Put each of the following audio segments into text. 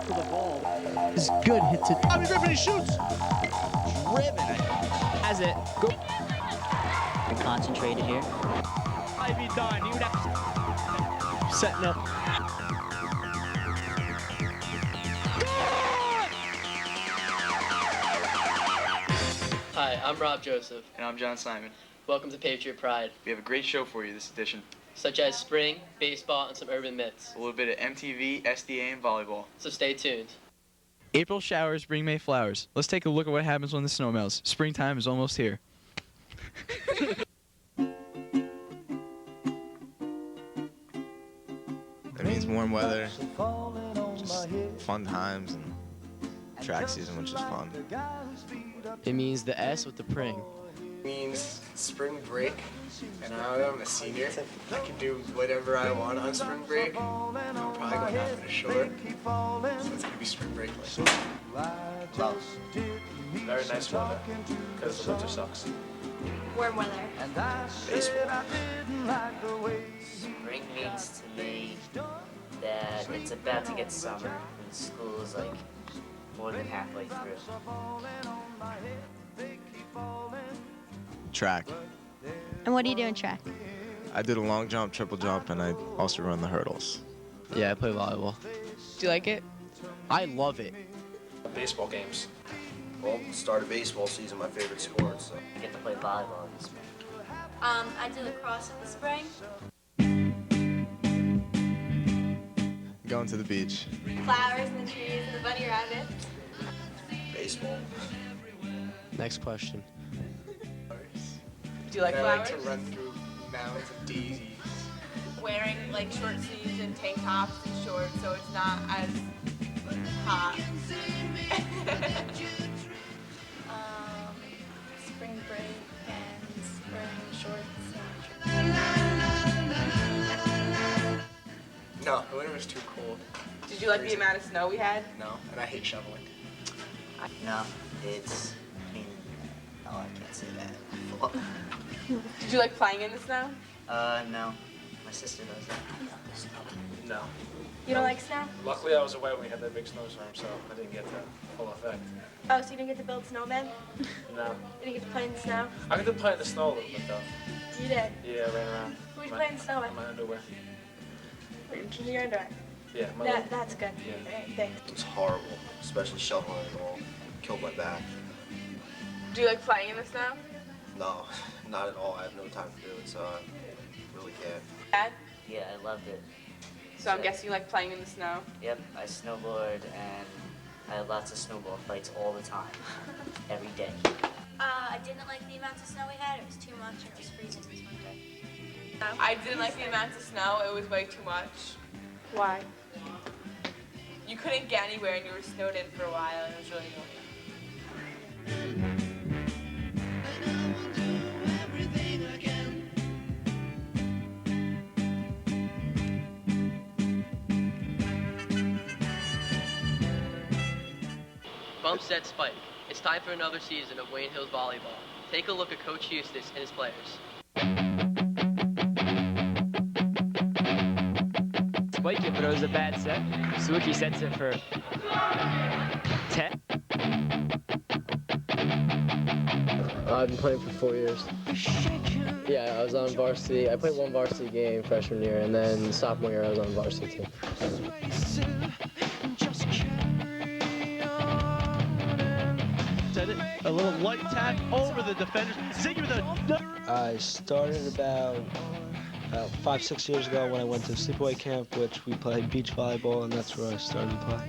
for the ball. It's good. Hits it. Bobby Griffin, he shoots. Driven. Has it. Go. You're concentrated here. Ivy done. He would have to... Setting up. Hi, I'm Rob Joseph. And I'm John Simon. Welcome to Patriot Pride, We have a great show for you this edition. such as spring, baseball, and some urban myths. A little bit of MTV, SDA, and volleyball. So stay tuned. April showers bring May flowers. Let's take a look at what happens when the snow melts. Springtime is almost here. It means warm weather, just fun times, and track season, which is fun. It means the S with the pring. Means spring break, and now that I'm a senior, I can do whatever I want on spring break. I'm probably going out in a short, so it's going to be spring break. Love. Very nice weather, because the winter sucks. Warm weather. Baseball. Spring means to me that it's about to get summer and school is like more than halfway through. Track. And what do you do in track? I do the long jump, triple jump, and I also run the hurdles. Yeah, I play volleyball. Do you like it? I love it. Baseball games. Well, start of baseball season, my favorite sport, so. I get to play volleyball in the spring. I do lacrosse in the spring. Going to the beach. Flowers and the trees and the bunny rabbit. Baseball. Next question. Do you like I flowers? like to run through mounds of daisies. Wearing like short sleeves and tank tops and shorts so it's not as hot. Spring break and spring shorts. No, the winter was too cold. Did you like the amount of snow we had? No, and I hate shoveling. No, it's, I can't say that. Did you like playing in the snow? No. My sister does that. No. You don't like snow? Luckily, I was away when we had that big snowstorm, so I didn't get the full effect. Oh, so you didn't get to build snowmen? No. You didn't get to play in the snow? I got to play in the snow a little bit, though. You did? Yeah, I ran around. Who was playing in the snow with? In my underwear. Your underwear? Yeah, my That's good. Yeah. Alright, thanks. It was horrible, especially shoveling it all. Killed my back. Do you like playing in the snow? No, not at all. I have no time to do it, so I really can't. Dad? Yeah, I loved it. So I'm guessing you like playing in the snow? Yep, I snowboard and I had lots of snowball fights all the time, every day. I didn't like the amount of snow we had. It was too much and it was freezing this winter. I didn't like the amount of snow. It was way too much. Why? You couldn't get anywhere and you were snowed in for a while and it was really annoying. Bump, set, spike. It's time for another season of Wayne Hills Volleyball. Take a look at Coach Eustace and his players. Spike it, but it was a bad set. Suzuki sets it for 10. I've been playing for 4 years. Yeah, I was on varsity. I played one varsity game freshman year, and then sophomore year I was on the varsity team. A little light tap over the defenders. Ziggy with a... I started about 5-6 years ago when I went to sleepaway camp, which we played beach volleyball, and that's where I started to play.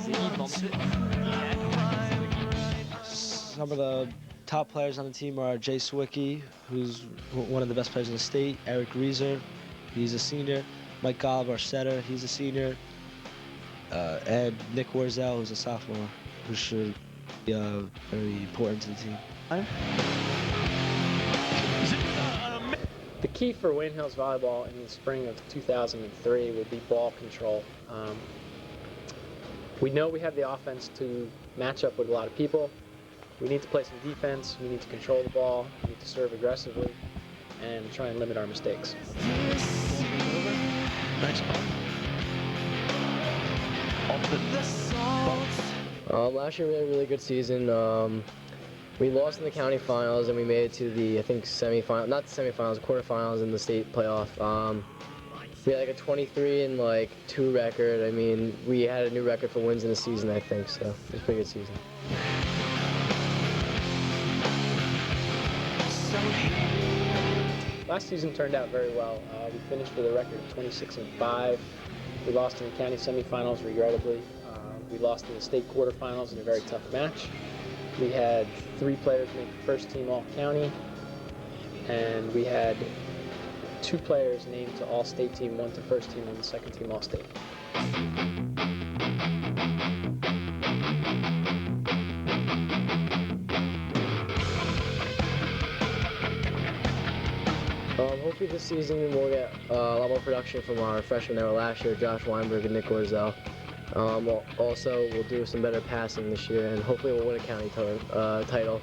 Ziggy bumps it. Some of the top players on the team are Jay Sawicki, who's one of the best players in the state, Eric Reeser, he's a senior, Mike Golub, our setter, he's a senior, and Nick Warzel, who's a sophomore, who should be very important to the team. The key for Wayne Hills Volleyball in the spring of 2003 would be ball control. We know we have the offense to match up with a lot of people. We need to play some defense, we need to control the ball, we need to serve aggressively, and try and limit our mistakes. Thanks. Last year we had a really good season. We lost in the county finals and we made it to the, I think, semifinal, not the semifinals, quarterfinals in the state playoff. We had like a 23-2 record. I mean, we had a new record for wins in the season, I think, so it was a pretty good season. Last season turned out very well. We finished with a record of 26-5. We lost in the county semifinals, regrettably. We lost in the state quarterfinals in a very tough match. We had 3 players make the first team all-county, and we had 2 players named to all-state team, 1 to first team, and the second team all-state. Hopefully this season we'll get a lot more production from our freshmen that were last year, Josh Weinberg and Nick Orzel. Also, we'll do some better passing this year, and hopefully we'll win a county title,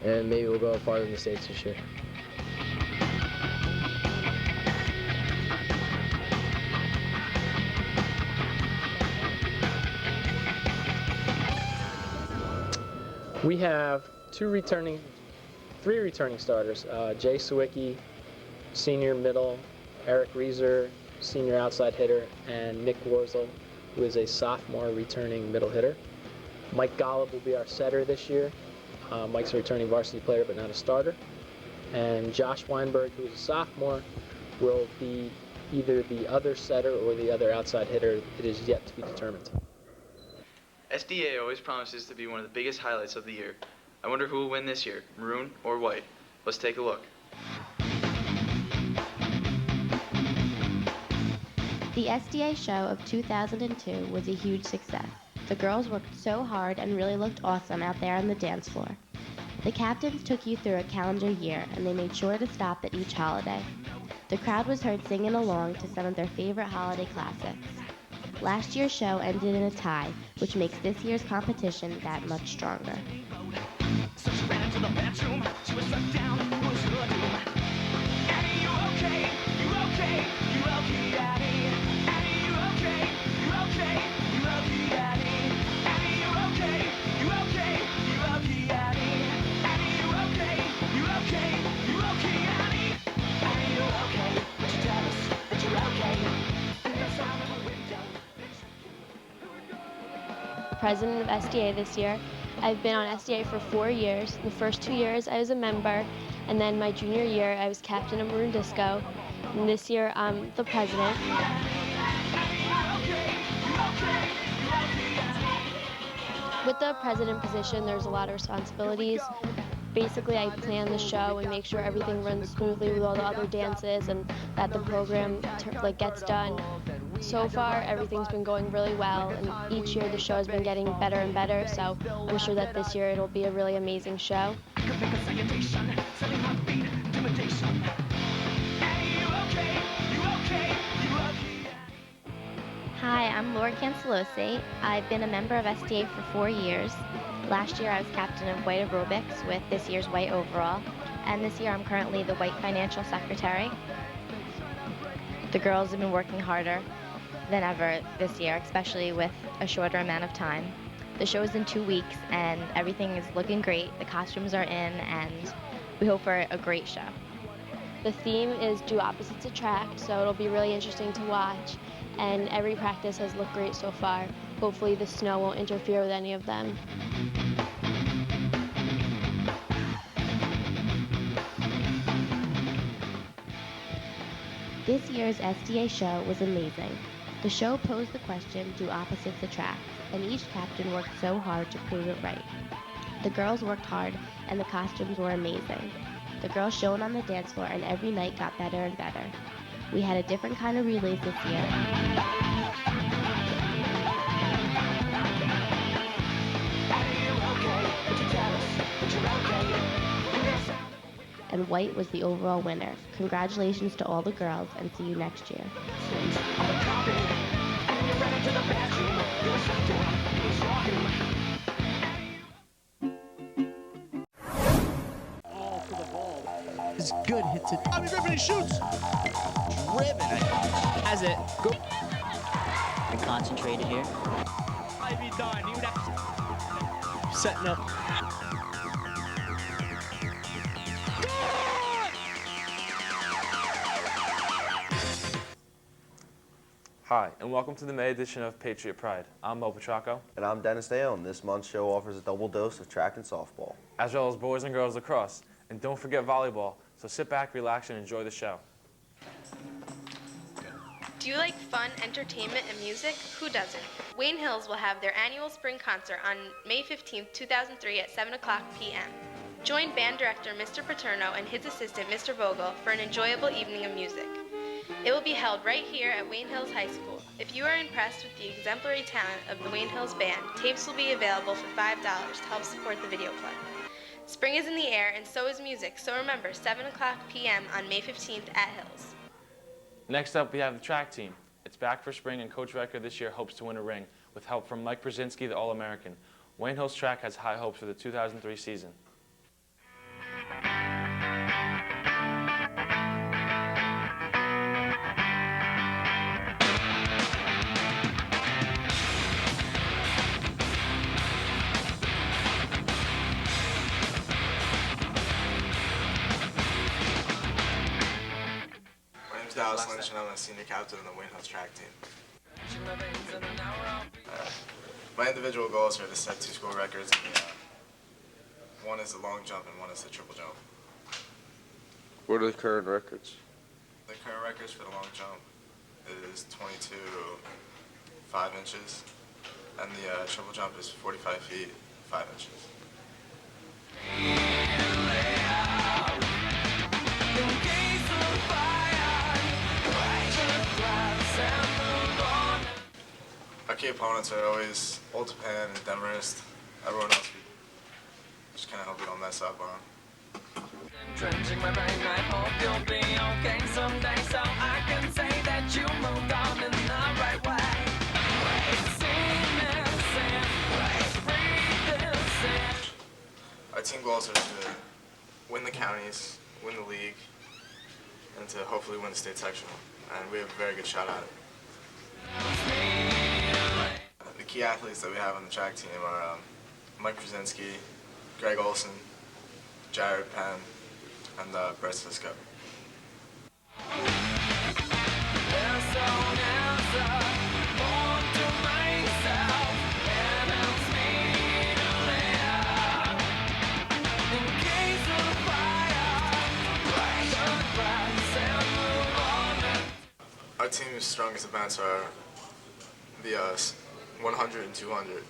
and maybe we'll go farther in the states this year. We have 3 returning starters. Jay Sawicki, senior middle, Eric Reeser, senior outside hitter, and Nick Warzel, who is a sophomore returning middle hitter. Mike Golub will be our setter this year. Mike's a returning varsity player, but not a starter. And Josh Weinberg, who is a sophomore, will be either the other setter or the other outside hitter. It is yet to be determined. SDA always promises to be one of the biggest highlights of the year. I wonder who will win this year, maroon or white? Let's take a look. The SDA show of 2002 was a huge success. The girls worked so hard and really looked awesome out there on the dance floor. The captains took you through a calendar year, and they made sure to stop at each holiday. The crowd was heard singing along to some of their favorite holiday classics. Last year's show ended in a tie, which makes this year's competition that much stronger. So she ran to the bathroom, she was struck down, it was her doom. Annie, you okay? You okay? You okay, Annie? Annie, you okay? You okay? You okay, Annie? Annie, you okay? You okay? You okay, Annie? Annie, you okay? You okay? You okay, Annie? Annie, you okay? Would you tell us that you're okay? The sound of a window. President of SDA this year. I've been on SDA for 4 years. The first 2 years I was a member, and then my junior year I was captain of Maroon Disco. And this year I'm the president. With the president position, there's a lot of responsibilities. Basically, I plan the show and make sure everything runs smoothly with all the other dances and that the program gets done. So far, everything's been going really well, and each year the show has been getting better and better, so I'm sure that this year it'll be a really amazing show. Hi, I'm Laura Cancelosi. I've been a member of SDA for 4 years. Last year I was captain of white aerobics with this year's white overall, and this year I'm currently the white financial secretary. The girls have been working harder than ever this year, especially with a shorter amount of time. The show is in 2 weeks and everything is looking great. The costumes are in and we hope for a great show. The theme is Do Opposites Attract, so it'll be really interesting to watch, and every practice has looked great so far. Hopefully the snow won't interfere with any of them. This year's SDA show was amazing. The show posed the question, do opposites attract? And each captain worked so hard to prove it right. The girls worked hard, and the costumes were amazing. The girls shone on the dance floor, and every night got better and better. We had a different kind of relays this year. And white was the overall winner. Congratulations to all the girls, and see you next year. It's good hit to. Bobby Griffin, he shoots. Driven. has it. Go. Be concentrated here. Setting up. Hi, and welcome to the May edition of Patriot Pride. I'm Mo Petracco. And I'm Dennis Dale, and this month's show offers a double dose of track and softball, As well as boys and girls lacrosse. And don't forget volleyball, so sit back, relax, and enjoy the show. Do you like fun, entertainment, and music? Who doesn't? Wayne Hills will have their annual spring concert on May 15, 2003 at 7 o'clock p.m. Join band director Mr. Paterno and his assistant Mr. Vogel for an enjoyable evening of music. It will be held right here at Wayne Hills High School. If you are impressed with the exemplary talent of the Wayne Hills Band, tapes will be available for $5 to help support the video club. Spring is in the air and so is music, so remember 7 o'clock p.m. on May 15th at Hills. Next up, we have the track team. It's back for spring, and Coach Riker this year hopes to win a ring with help from Mike Brzezinski, the All-American. Wayne Hills Track has high hopes for the 2003 season. Dallas Lynch, and I'm a senior captain of the Wayne Hills track team. My individual goals are to set 2 school records. One is the long jump and one is the triple jump. What are the current records? The current records for the long jump is 22 5 inches, and the triple jump is 45 feet 5 inches. Our key opponents are always Old Japan and Demarest. Everyone else, we just kind of hope we don't mess up on. Drenching my brain, I hope you'll be okay someday, so I can say that you moved on in the right way. Our team goals are to win the counties, win the league, and to hopefully win the state sectional. And we have a very good shot at it. The key athletes that we have on the track team are Mike Brzezinski, Greg Olson, Jared Penn, and Brett Sisko. Our team's strongest events are the 100 and 200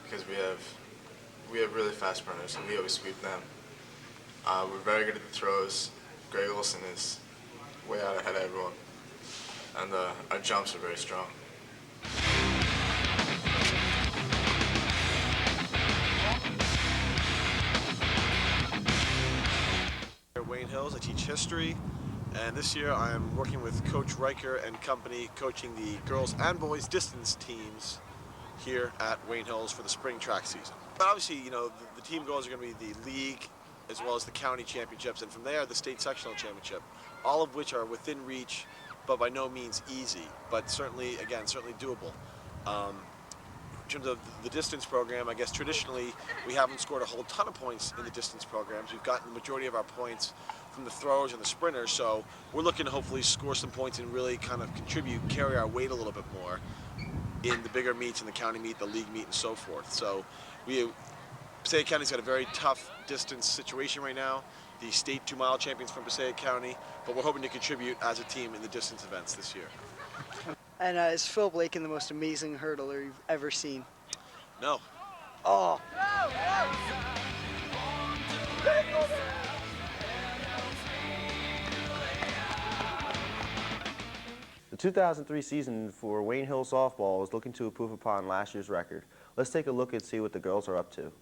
because we have really fast sprinters and we always sweep them. We're very good at the throws. Greg Olson is way out ahead of everyone, and our jumps are very strong. At Wayne Hills, I teach history, and this year I am working with Coach Riker and company coaching the girls and boys distance teams here at Wayne Hills for the spring track season. But obviously, you know, the team goals are going to be the league as well as the county championships, and from there the state sectional championship, all of which are within reach, but by no means easy, but certainly, again, certainly doable. In terms of the distance program, I guess traditionally we haven't scored a whole ton of points in the distance programs. We've gotten the majority of our points from the throwers and the sprinters, so we're looking to hopefully score some points and really kind of contribute, carry our weight a little bit more in the bigger meets, in the county meet, the league meet, and so forth. So Passaic County's got a very tough distance situation right now. The state 2-mile champions from Passaic County, but we're hoping to contribute as a team in the distance events this year. And is Phil Blaken the most amazing hurdler you've ever seen? No. Oh. The 2003 season for Wayne Hills softball is looking to improve upon last year's record. Let's take a look and see what the girls are up to.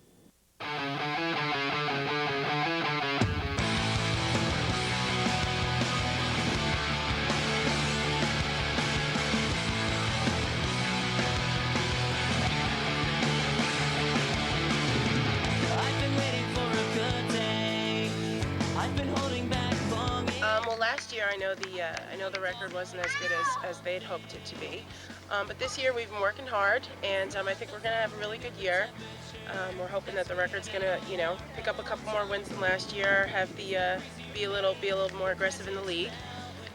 Well, last year I know the record wasn't as good as they'd hoped it to be, but this year we've been working hard, and I think we're going to have a really good year. We're hoping that the record's going to, pick up a couple more wins than last year, have be a little more aggressive in the league.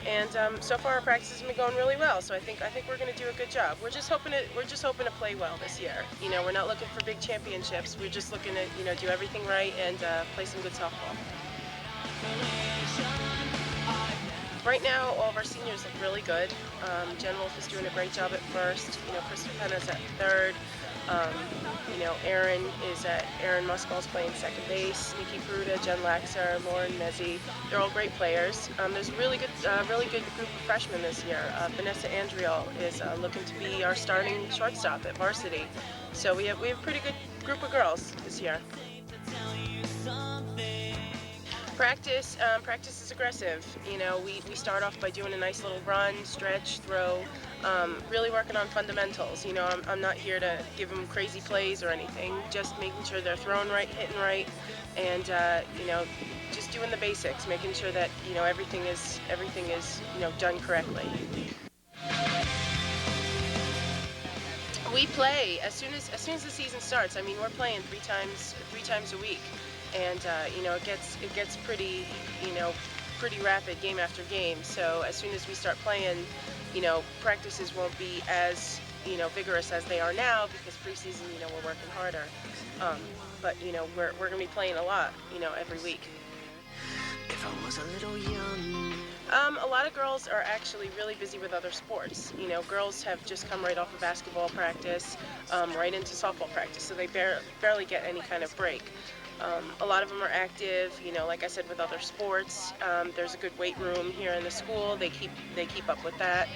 And so far our practice has been going really well, so I think we're going to do a good job. We're just hoping to play well this year. We're not looking for big championships. We're just looking to do everything right and play some good softball. Right now, all of our seniors look really good. Jen Wolf is doing a great job at first. Krista Penna's at third. Aaron Muskell's playing second base. Nikki Peruta, Jen Laxer, Lauren Mezzi. They're all great players. There's a really good group of freshmen this year. Vanessa Andriel is looking to be our starting shortstop at varsity. So we have a pretty good group of girls this year. Practice is aggressive. We start off by doing a nice little run, stretch, throw, really working on fundamentals. I'm not here to give them crazy plays or anything, just making sure they're throwing right, hitting right, and just doing the basics, making sure that everything is done correctly. We play as soon as the season starts. I mean, we're playing three times a week. And it gets pretty rapid game after game. So as soon as we start playing, practices won't be as vigorous as they are now because preseason, we're working harder. But we're gonna be playing a lot, every week. If I was a little young. A lot of girls are actually really busy with other sports. Girls have just come right off of basketball practice, right into softball practice, so they barely get any kind of break. A lot of them are active, like I said, with other sports. There's a good weight room here in the school. They keep up with that.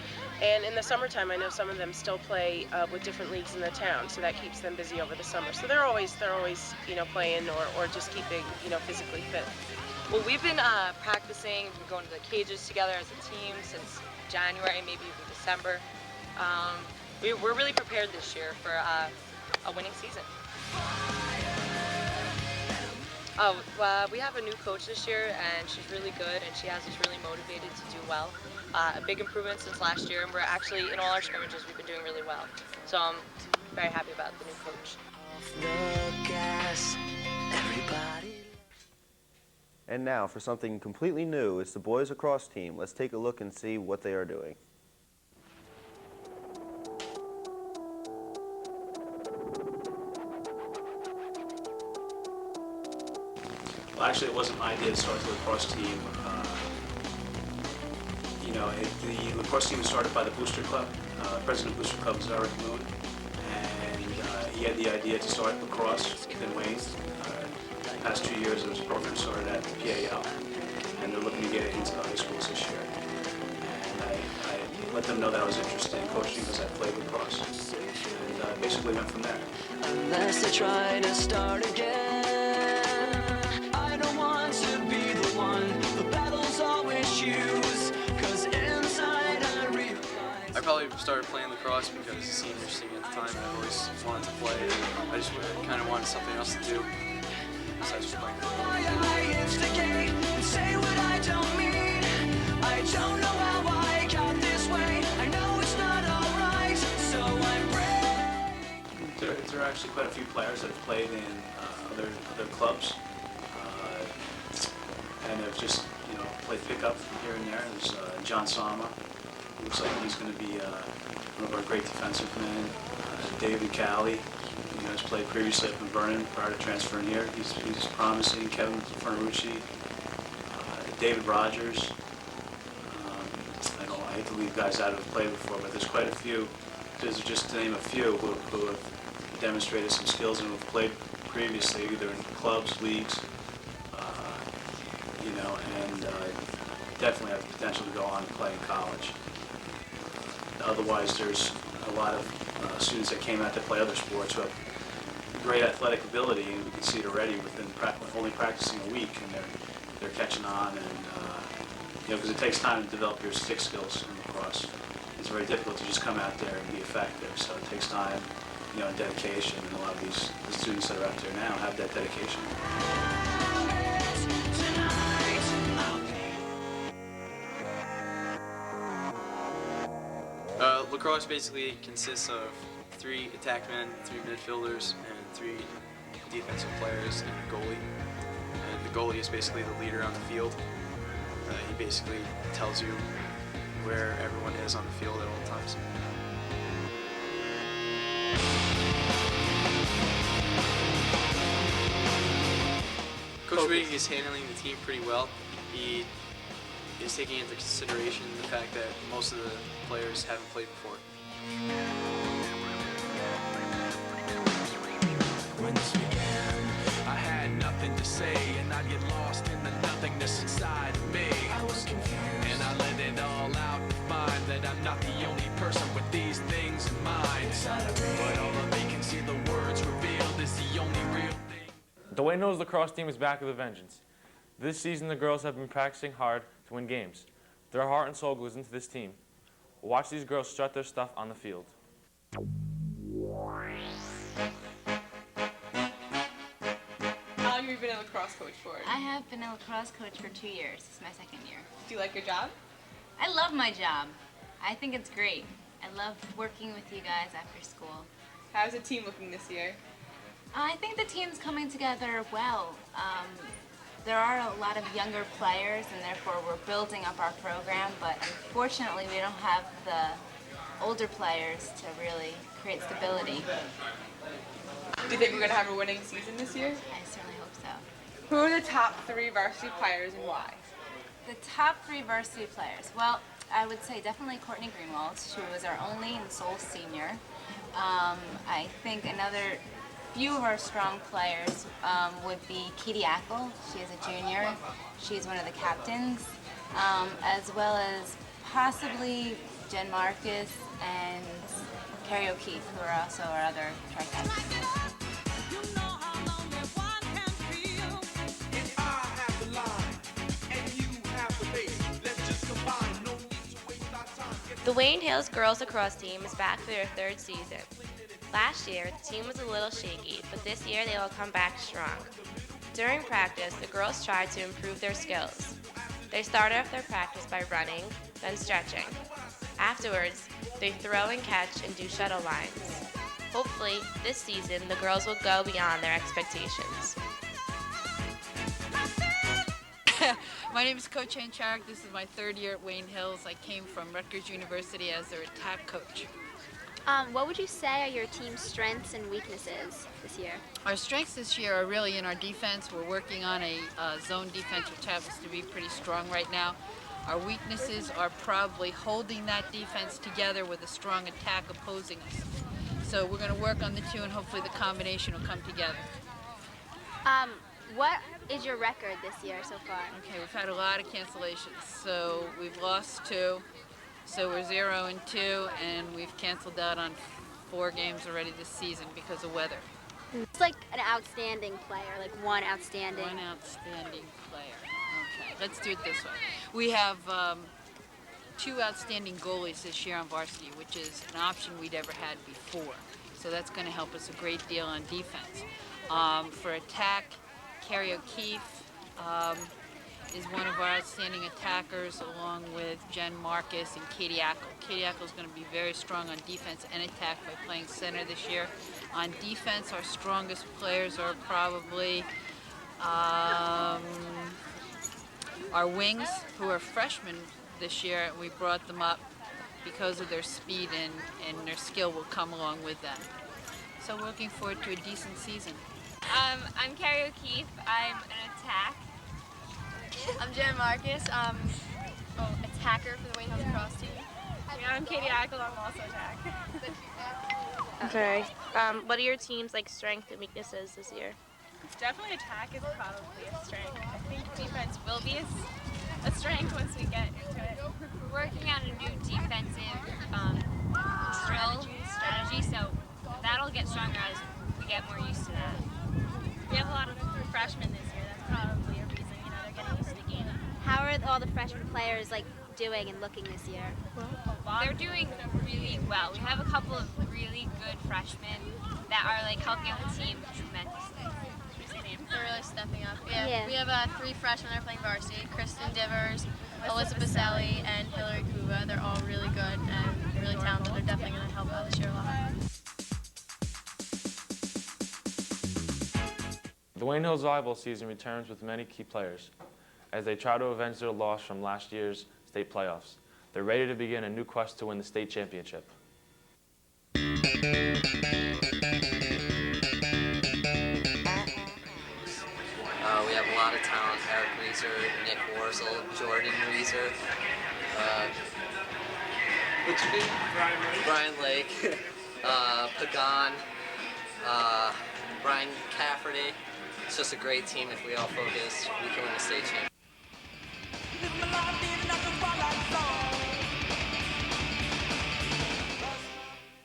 And in the summertime, I know some of them still play with different leagues in the town, so that keeps them busy over the summer. So they're always playing or just keeping physically fit. Well, we've been practicing, we've been going to the cages together as a team since January, maybe even December. We're really prepared this year for a winning season. We have a new coach this year, and she's really good, and she has us really motivated to do well. A big improvement since last year, and we're actually, in all our scrimmages, we've been doing really well. So I'm very happy about the new coach. And now for something completely new, it's the boys lacrosse team. Let's take a look and see what they are doing. Well, actually, it wasn't my idea to start the lacrosse team. The lacrosse team was started by the Booster Club. President of the Booster Club is Eric Moon, and he had the idea to start lacrosse within Wayne. The past 2 years, there was a program started at the PAL, and they're looking to get it into the high schools this year. And I let them know that I was interested in coaching because I played lacrosse, and basically went from there. Unless they're trying to start again, I don't want to be the one the battles always choose, 'cause inside I realize. I probably started playing lacrosse because the seniors team at the time, and I always wanted to play. I just kind of wanted something else to do besides just playing. I instigate and say what I don't mean. I don't know how I got this way. I know it's not alright, so I'm brave. There are actually quite a few players that have played in other clubs, and have just played pickup here and there. There's John Sama. Looks like he's going to be one of our great defensive men. David Cali, has played previously up in Vernon prior to transferring here. He's promising. Kevin Fernarucci, David Rogers. I hate to leave guys out who have played before, but there's quite a few. Just to name a few who have demonstrated some skills and who have played previously, either in clubs, leagues, and definitely have the potential to go on and play in college. Otherwise, there's a lot of students that came out to play other sports who have great athletic ability, and we can see it already within only practicing a week, and they're catching on, and because it takes time to develop your stick skills in lacrosse. It's very difficult to just come out there and be effective, so it takes time, and dedication, and a lot of the students that are out there now have that dedication. Lacrosse basically consists of 3 attack men, 3 midfielders, and 3 defensive players and a goalie. And the goalie is basically the leader on the field. He basically tells you where everyone is on the field at all times. Coach Wiggy is handling the team pretty well. He is taking into consideration the fact that most of the players haven't played before. When this began, I had nothing to say, and I'd get lost in the nothingness inside of me. I was confused, and I let it all out to find that I'm not the only person with these things in mind. But all the vacancy, the words revealed, is the only real thing. The Wayne Hills lacrosse team is back with a vengeance. This season, the girls have been practicing hard to win games. Their heart and soul goes into this team. Watch these girls strut their stuff on the field. How long have you been a lacrosse coach for? I have been a lacrosse coach for 2 years. This is my 2nd year. Do you like your job? I love my job. I think it's great. I love working with you guys after school. How's the team looking this year? I think the team's coming together well. There are a lot of younger players, and therefore we're building up our program, but unfortunately we don't have the older players to really create stability. Do you think we're going to have a winning season this year? I certainly hope so. Who are the top 3 varsity players and why? The top 3 varsity players. Well, I would say definitely Courtney Greenwald, who is our only and sole senior. I think another few of our strong players would be Katie Ackle. She is a junior. She's one of the captains, as well as possibly Jen Marcus and Carrie O'Keefe, who are also our other tri-captains. The Wayne Hills girls lacrosse team is back for their 3rd season. Last year, the team was a little shaky, but this year they will come back strong. During practice, the girls tried to improve their skills. They started off their practice by running, then stretching. Afterwards, they throw and catch and do shuttle lines. Hopefully, this season, the girls will go beyond their expectations. My name is Coach Ann Charrick. This is my 3rd year at Wayne Hills. I came from Rutgers University as their attack coach. What would you say are your team's strengths and weaknesses this year? Our strengths this year are really in our defense. We're working on a zone defense, which happens to be pretty strong right now. Our weaknesses are probably holding that defense together with a strong attack opposing us. So we're going to work on the 2, and hopefully the combination will come together. What is your record this year so far? Okay, we've had a lot of cancellations. So we've lost 2. So we're 0-2, and we've canceled out on 4 games already this season because of weather. It's like an outstanding player, like one outstanding. One outstanding player. Okay, let's do it this way. We have 2 outstanding goalies this year on varsity, which is an option we'd ever had before. So that's going to help us a great deal on defense. For attack, Carrie O'Keefe is one of our outstanding attackers, along with Jen Marcus and Katie Ackle. Katie Ackle is going to be very strong on defense and attack by playing center this year. On defense, our strongest players are probably our wings, who are freshmen this year. We brought them up because of their speed, and their skill will come along with them. So we're looking forward to a decent season. I'm Carrie O'Keefe. I'm an attack. I'm Jen Marcus. I'm attacker for the Wayne Hills lacrosse team. Yeah, I'm Katie Ackle. I'm also attack. Okay. What are your team's strengths and weaknesses this year? Definitely attack is probably a strength. I think defense will be a strength once we get into it. We're working on a new defensive strategy, so that'll get stronger as we get more used to that. We have a lot of freshmen this year. That's probably a reason, they're getting used to the game. How are all the freshman players doing and looking this year? They're doing really well. We have a couple of really good freshmen that are helping out the team tremendously. They're really stepping up. We have 3 freshmen that are playing varsity: Kristen Divers, Alyssa Baselli, and Hillary Kuba. They're all really good and really talented. They're The Wayne Hills volleyball season returns with many key players as they try to avenge their loss from last year's state playoffs. They're ready to begin a new quest to win the state championship. We have a lot of talent: Eric Reeser, Nick Warzel, Jordan Reeser, what's your name? Brian Lake, Pagan, Brian Cafferty. It's just a great team. If we all focus, we can win the state championship.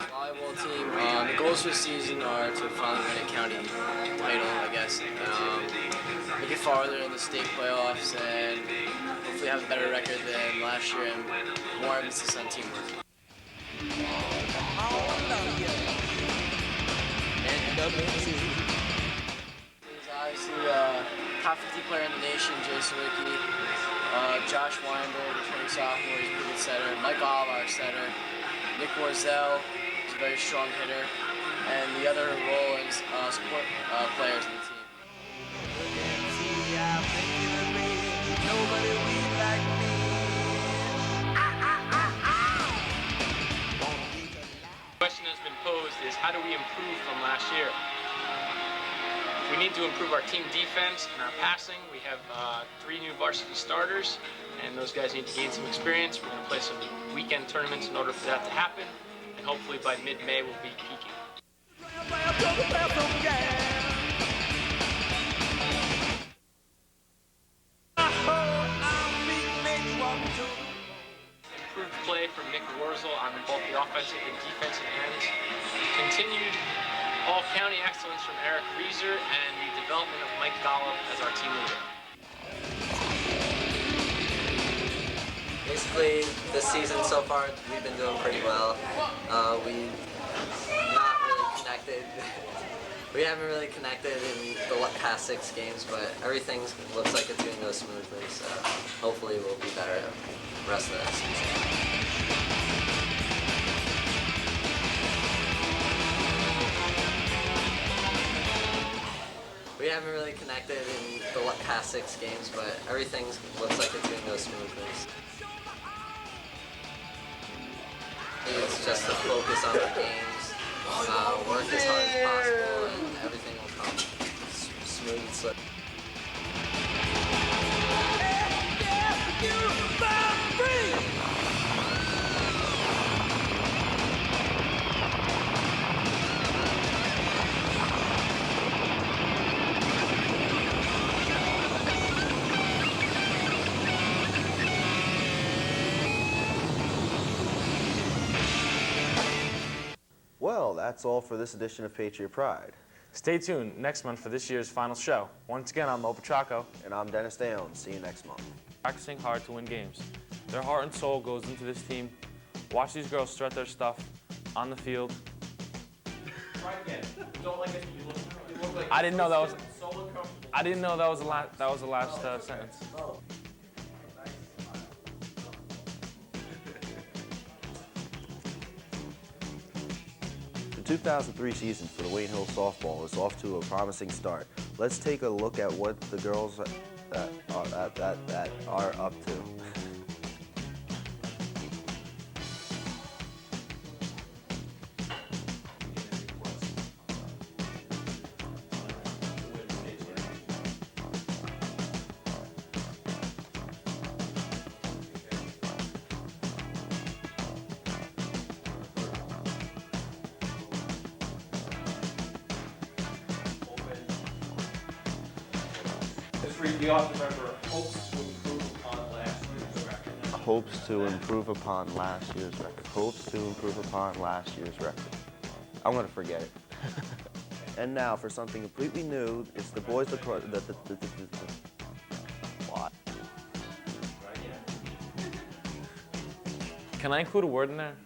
Volleyball team, the goals for the season are to finally win a county title, I guess. Make it farther in the state playoffs and hopefully have a better record than last year and more emphasis on teamwork. He's obviously top 50 player in the nation, Jason Wickey, Josh Weinberg, the 20 sophomore, he's a pretty good setter, Mike Oliver, setter, Nick Warzel, he's a very strong hitter, and the other role is support players in the team. The question that's been posed is, how do we improve from last year? We need to improve our team defense and our passing. We have 3 new varsity starters, and those guys need to gain some experience. We're going to play some weekend tournaments in order for that to happen, and hopefully by mid-May we'll be peaking. Improved play from Nick Warzel on both the offensive and defensive ends. Continued all-county excellence from Eric Reeser, and the development of Mike Golub as our team leader. Basically, this season so far, we've been doing pretty well. We've not really connected. We haven't really connected in the past 6 games, but everything looks like it's going to go smoothly, so hopefully we'll be better the rest of the season. We haven't really connected in the past 6 games, but everything looks like it's going to go smoothly. It's just to focus on the games, work as hard as possible, and everything will come smooth and slick. Well, that's all for this edition of Patriot Pride. Stay tuned next month for this year's final show. Once again, I'm Mo Petracco. And I'm Dennis Dayon. See you next month. Practicing hard to win games. Their heart and soul goes into this team. Watch these girls strut their stuff on the field. Try again. Don't like it. You look like I didn't know that was. so uncomfortable. I didn't know that was the last sentence. Oh. The 2003 season for the Wayne Hills softball is off to a promising start. Let's take a look at what the girls are up to. The author member hopes to improve upon last year's record. Hopes to improve upon last year's record. Hopes to improve upon last year's record. I'm going to forget it. And now for something completely new, it's the boys lacrosse. What? Can I include a word in there?